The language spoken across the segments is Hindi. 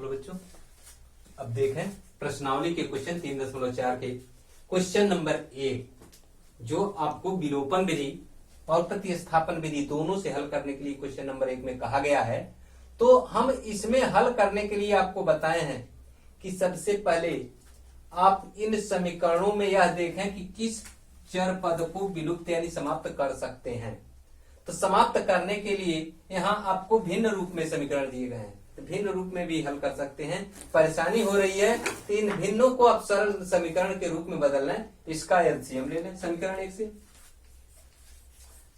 हेलो बच्चों, अब देखें प्रश्नावली के क्वेश्चन 3.4 के क्वेश्चन नंबर 1 जो आपको विलोपन विधि और प्रतिस्थापन विधि दोनों से हल करने के लिए क्वेश्चन नंबर 1 में कहा गया है। तो हम इसमें हल करने के लिए आपको बताए हैं कि सबसे पहले आप इन समीकरणों में यह देखें कि किस चर पद को विलुप्त यानी समाप्त कर सकते हैं। तो समाप्त करने के लिए यहाँ आपको भिन्न रूप में समीकरण दिए गए हैं, तो भिन्न रूप में भी हल कर सकते हैं। परेशानी हो रही है तो इन भिन्नों को आप सरल समीकरण के रूप में बदल लें। इसका एलसीएम ले लें समीकरण 1 से।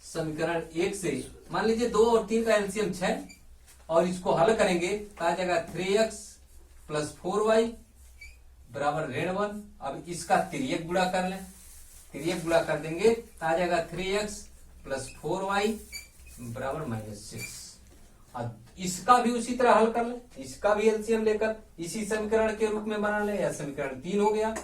समीकरण 1 से मान लीजिए 2 और 3 का एलसीएम 6 और इसको हल करेंगे तो आ जाएगा 3x + 4y बराबर ऋण 1। अब इसका तिर्यक गुणा कर लें, तिर्यक गुणा कर देंगे तो आ जाएगा 3x + 4y बराबर -6। अब इसका भी उसी तरह हल कर लें, इसका भी एलसीएम लेकर इसी समीकरण के रूप में बना लें। यह समीकरण 3 हो गया।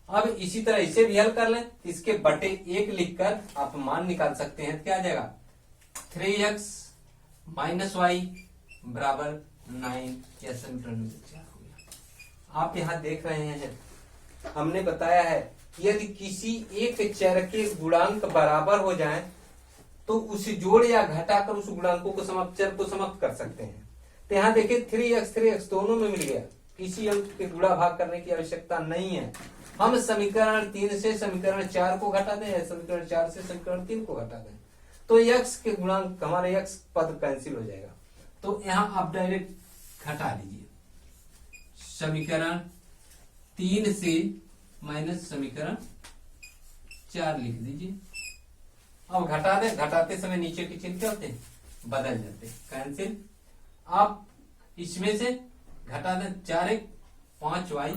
अब इसी तरह इसे भी हल कर लें, इसके बटे 1 लिखकर आप मान निकाल सकते हैं। क्या आ जाएगा 3x - y बराबर 9। यह समीकरण नंबर 4 हो गया। आप यहां देख रहे हैं हमने बताया है कि यदि किसी एक चर के गुणांक बराबर हो जाएं तो उसे जोड़ या घटाकर उस गुणांकों को चर को समाप्त कर सकते हैं। तो यहाँ देखिए 3x दोनों में मिल गया, किसी अंक के गुणा भाग करने की आवश्यकता नहीं है। हम समीकरण 3 से समीकरण 4 को घटा दें या समीकरण 4 से समीकरण 3 को घटा दें तो x के गुणांक हमारे x पद कैंसिल हो जाएगा। तो यहाँ आप डायरेक्ट घटा लीजिए, समीकरण 3 से माइनस समीकरण 4 लिख दीजिए। अब घटा दे, घटाते समय नीचे के चिन्ह क्या होते हैं, बदल जाते हैं, कैंसिल। आप इसमें से घटा दें 4x 5y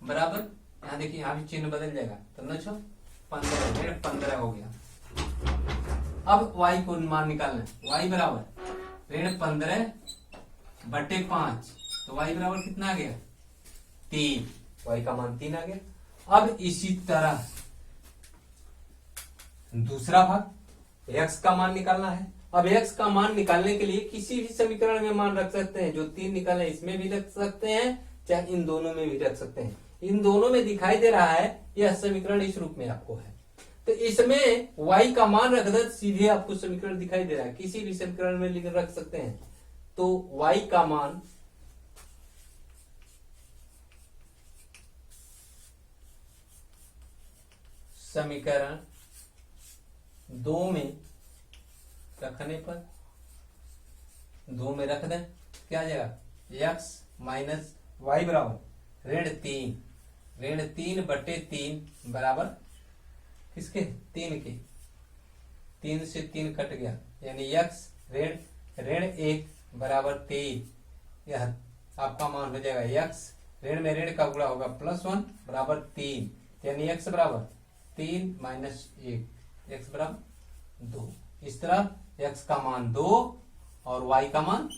बराबर, यहाँ देखिए यहाँ भी चिन्ह बदल जाएगा तो 15 हो गया। अब y को मान निकालना है, y बराबर -15 बटे 5, तो y बराबर कितना आ गया 3, y का मान 3 आ गया। अब इसी तरह दूसरा भाग x का मान निकालना है। अब x का मान निकालने के लिए किसी भी समीकरण में मान रख सकते हैं, जो 3 निकालना है इसमें भी रख सकते हैं, चाहे इन दोनों में भी रख सकते हैं। इन दोनों में दिखाई दे रहा है यह समीकरण इस रूप में आपको है, तो इसमें y का मान रख दे सीधे आपको समीकरण दिखाई दे रहा है, किसी भी समीकरण में रख सकते हैं। तो y का मान समीकरण 2 में रखने पर 2 में रख दें, क्या आ जाएगा x - y बराबर ऋण 3 बटे 3 बराबर किसके 3 के, 3 से 3 कट गया यानी x ऋण 1 बराबर 3। यह आपका मान हो जाएगा x ऋण में ऋण का गुणा होगा +1 बराबर 3, यानी x बराबर 3 - 1, x बराबर 2। इस तरह x का मान 2 और y का मान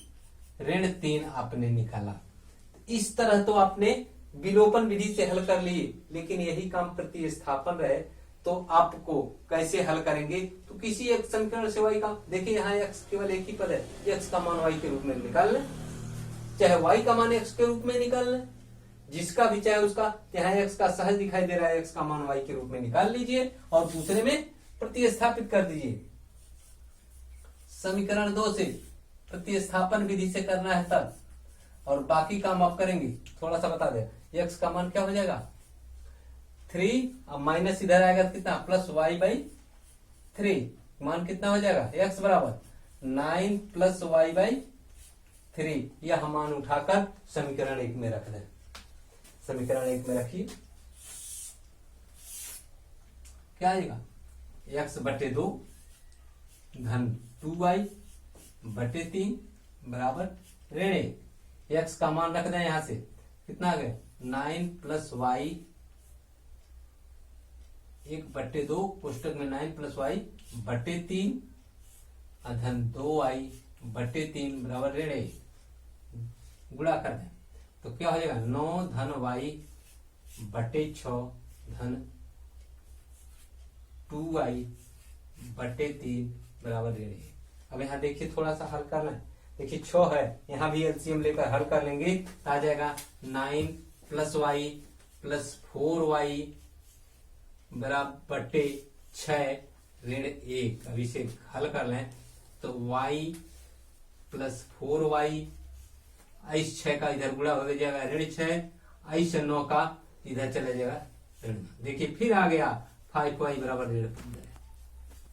ऋण 3 आपने निकाला। इस तरह तो आपने विलोपन विधि से हल कर लिए, लेकिन यही काम प्रतिस्थापन रहे तो आपको कैसे हल करेंगे। तो किसी एक समीकरण से y का, देखिए यहाँ x केवल एक ही पद है, x का मान y के रूप में निकाल लें, चाहे y का मान x के रूप में निकाल लें, जिसका भी चाहे उसका। यहाँ x का सहज दिखाई दे रहा है, x का मान y के रूप में निकाल लीजिए और दूसरे में प्रतिस्थापित कर दीजिए। समीकरण 2 से प्रतिस्थापन विधि से करना है तब, और बाकी काम आप करेंगे। थोड़ा सा बता दे, x का मान क्या हो जाएगा 3, अब माइनस इधर आएगा कितना +y/3, मान कितना हो जाएगा x बराबर 9 + y/3। यह मान उठाकर समीकरण 1 में रख दें। समीकरण 1 में रखिए, क्या आएगा x बटे 2 धन 2y बटे 3 बराबर ऋण 1। x का मान रख दें, यहां से कितना आ गया 9 + y 1 बटे 2 कोष्टक में 9 + y बटे 3 धन 2y बटे 3 बराबर ऋण 1। गुणा कर दें तो क्या हो जाएगा 9 धन y बटे 6 धन 2y बटे 3 बराबर ऋण 1। अब यहाँ देखिए थोड़ा सा हल करना है, देखिए 6 है, यहाँ भी एलसीएम लेकर हल कर लेंगे तो आ जाएगा 9 प्लस वाई प्लस 4y बराबर 6 ऋण 1। अब इसे हल कर लें तो y प्लस 4y, इस 6 का इधर गुणा हो जाएगा ऋण 6, इस 9 का इधर चला जाएगा ऋण। देखिए फिर आ गया 5y बराबर ऋण 15।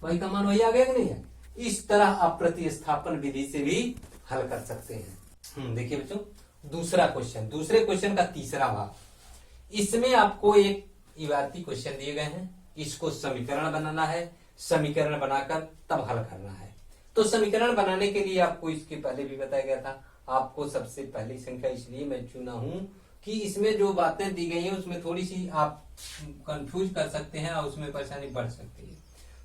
y का मान वही आ गया कि नहीं है। इस तरह आप प्रतिस्थापन विधि से भी हल कर सकते हैं। देखिए बच्चों दूसरा क्वेश्चन, दूसरे क्वेश्चन का तीसरा भाग। इसमें आपको एक इबारती क्वेश्चन दिए गए हैं, इसको समीकरण बनाना है, समीकरण बनाकर तब हल करना है। तो समीकरण बनाने के लिए आपको इसके पहले भी बताया गया था, आपको सबसे पहली संख्या इसलिए मैं चुना हूं कि इसमें जो बातें दी गई हैं उसमें थोड़ी सी आप कंफ्यूज कर सकते हैं और उसमें परेशानी बढ़ सकती है।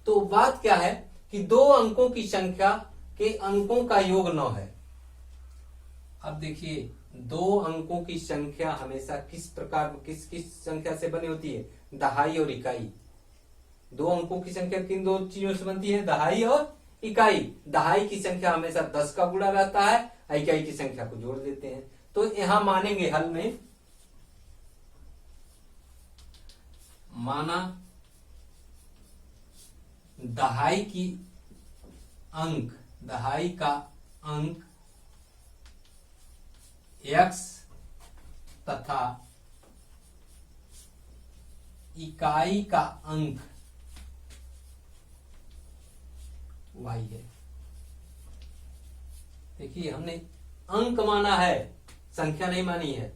तो बात क्या है कि 2 अंकों की संख्या के अंकों का योग 9 है। अब देखिए 2 अंकों की संख्या हमेशा किस प्रकार किस संख्या से बनी होती है, दहाई और इकाई। 2 अंकों की संख्या किन 2 चीजों से बनती है, दहाई और इकाई। दहाई की संख्या हमेशा 10 का गुणा रहता है, इकाई की संख्या को जोड़ देते हैं। तो यहां मानेंगे हल में, माना दहाई का अंक x तथा इकाई का अंक y है। देखिए हमने अंक माना है, संख्या नहीं मानी है।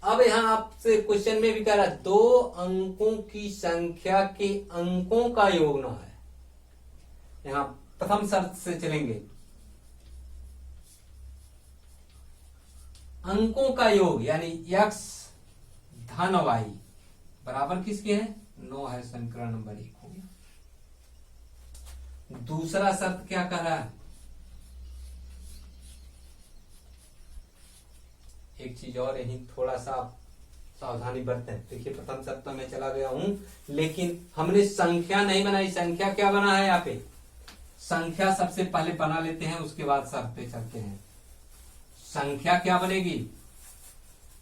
अब यहां आपसे क्वेश्चन में भी कह रहा है 2 अंकों की संख्या के अंकों का योग 9 है। यहां प्रथम शर्त से चलेंगे, अंकों का योग यानी x धन y बराबर किसके है, 9 है। समीकरण नंबर 1 हो गया। दूसरा शर्त क्या कह रहा है, एक चीज और यही थोड़ा सा सावधानी बरतें। देखिए प्रथम शर्त तो मैं चला गया हूं, लेकिन हमने संख्या नहीं बनाई। संख्या क्या बना है यहाँ पे, संख्या सबसे पहले बना लेते हैं, उसके बाद शर्त पे चलते हैं। संख्या क्या बनेगी,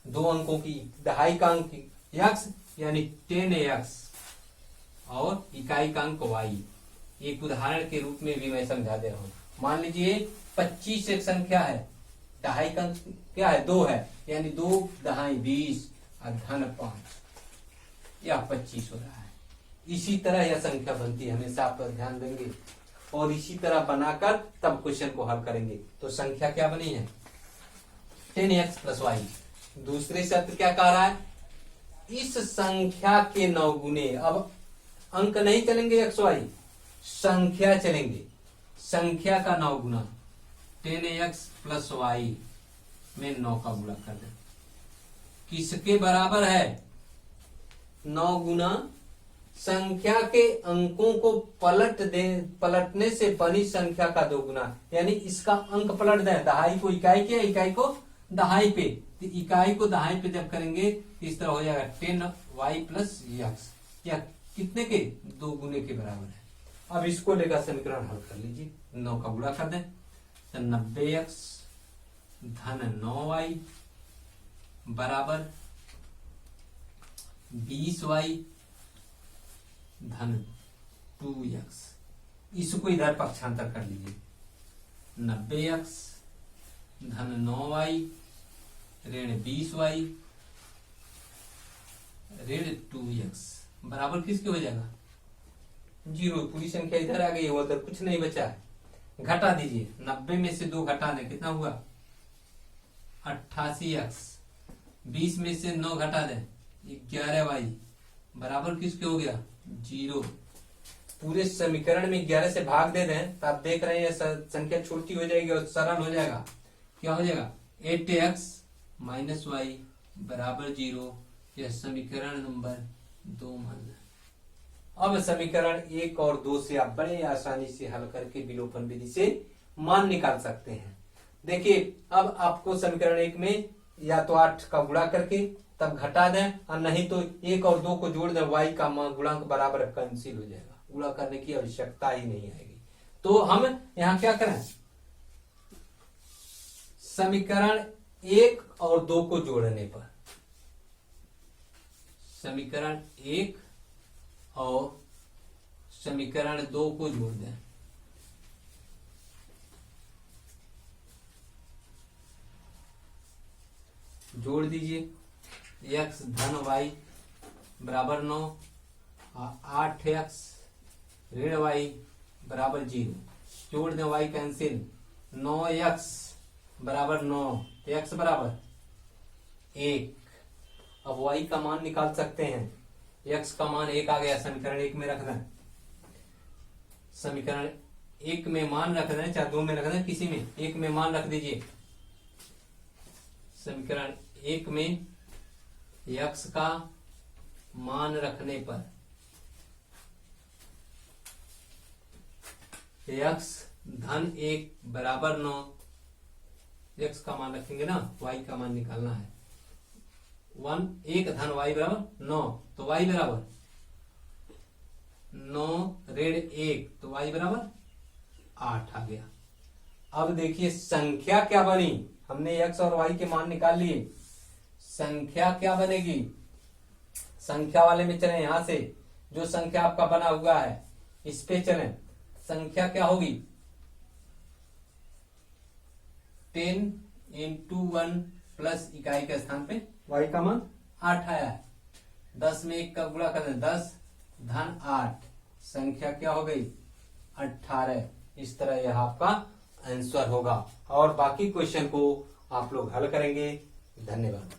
2 अंकों की, दहाई का अंक x यानी 10x और इकाई का अंक y। एक उदाहरण के रूप में भी मैं समझा दे रहा हूं। मान लीजिए 25 एक संख्या है, दहाई का अंक क्या है, 2 है, यानी 2 दहाई 20 और धन 5, या 25 हो रहा है। इसी तरह यह संख्या बनती है, हमेशा आप ध्यान देंगे और इसी तरह बनाकर तब क्वेश्चन को हल करेंगे। तो संख्या क्या बनी है, 10x प्लस y। दूसरे शर्त क्या कह रहा है, इस संख्या के 9 गुने। अब अंक नहीं चलेंगे x y, संख्या चलेंगे। संख्या का 9 गुना 10x प्लस y में 9 का गुणा कर दें, किसके बराबर है, 9 गुना संख्या के अंकों को पलटने से बनी संख्या का 2 गुना, यानी इसका अंक पलट दें, दहाई को इकाई के, इकाई को दहाई पे। तो इकाई को दहाई पे जब करेंगे इस तरह हो जाएगा 10y प्लस x, या कितने के, 2 गुने के बराबर है। अब इसको लेकर समीकरण हल कर लीजिए, 9 का गुणा कर दें तो 90x धन 9y बराबर 20y धन 2x। इसको इधर पक्षांतर कर लीजिए, 90x धन 9y ऋण 20y ऋण 2x बराबर किसके हो जाएगा, 0। पूरी संख्या इधर आ गई, वो तो कुछ नहीं बचा है। घटा दीजिए, 90 में से 2 घटा दें, कितना हुआ 88x, 20 में से 9 घटा दें 11y बराबर किसके हो गया, 0। पूरे समीकरण में 11 से भाग दे दें तो आप देख रहे हैं संख्या छोटी हो जाएगी और सरल हो जाएगा। क्या हो जाएगा, 8x माइनस y बराबर 0। यह समीकरण नंबर 2 मान लें। अब समीकरण 1 और 2 से आप बड़े आसानी से हल करके विलोपन विधि से मान निकाल सकते हैं। देखिए अब आपको समीकरण 1 में या तो 8 का गुणा करके तब घटा दें, और नहीं तो 1 और 2 को जोड़ दें, y का गुणांक बराबर कैंसिल हो जाएगा, गुणा करने की आवश्यकता ही नहीं आएगी। तो हम यहाँ क्या करें, समीकरण 1 और 2 को जोड़ने पर, समीकरण 1 और समीकरण 2 को जोड़ दें। जोड़ दीजिए x धन y बराबर 9, 8x ऋण y बराबर 0। जोड़ दें y कैंसिल, 9x बराबर 9, x बराबर 1। अब y का मान निकाल सकते हैं, x का मान 1 आ गया, समीकरण 1 में रख दें। समीकरण 1 में मान रख दें, चाहे 2 में रख दें, किसी में 1 में मान रख दीजिए। समीकरण 1 में x का मान रखने पर x धन 1 बराबर 9, x का मान रखेंगे ना, y का मान निकालना है। 1 धन y बराबर 9, तो y बराबर 9 ऋण 1, तो y बराबर 8 आ गया। अब देखिए संख्या क्या बनी, हमने x और y के मान निकाल लिए, संख्या क्या बनेगी। संख्या वाले में चलें, यहां से जो संख्या आपका बना हुआ है इस पे चलें। संख्या क्या होगी, 10 into 1 प्लस इकाई के स्थान पे y का मान 8 आया है। 10 में 1 का गुणा कर दें, 10 धन 8, संख्या क्या हो गई 18। इस तरह यह आपका आंसर होगा और बाकी क्वेश्चन को आप लोग हल करेंगे। धन्यवाद।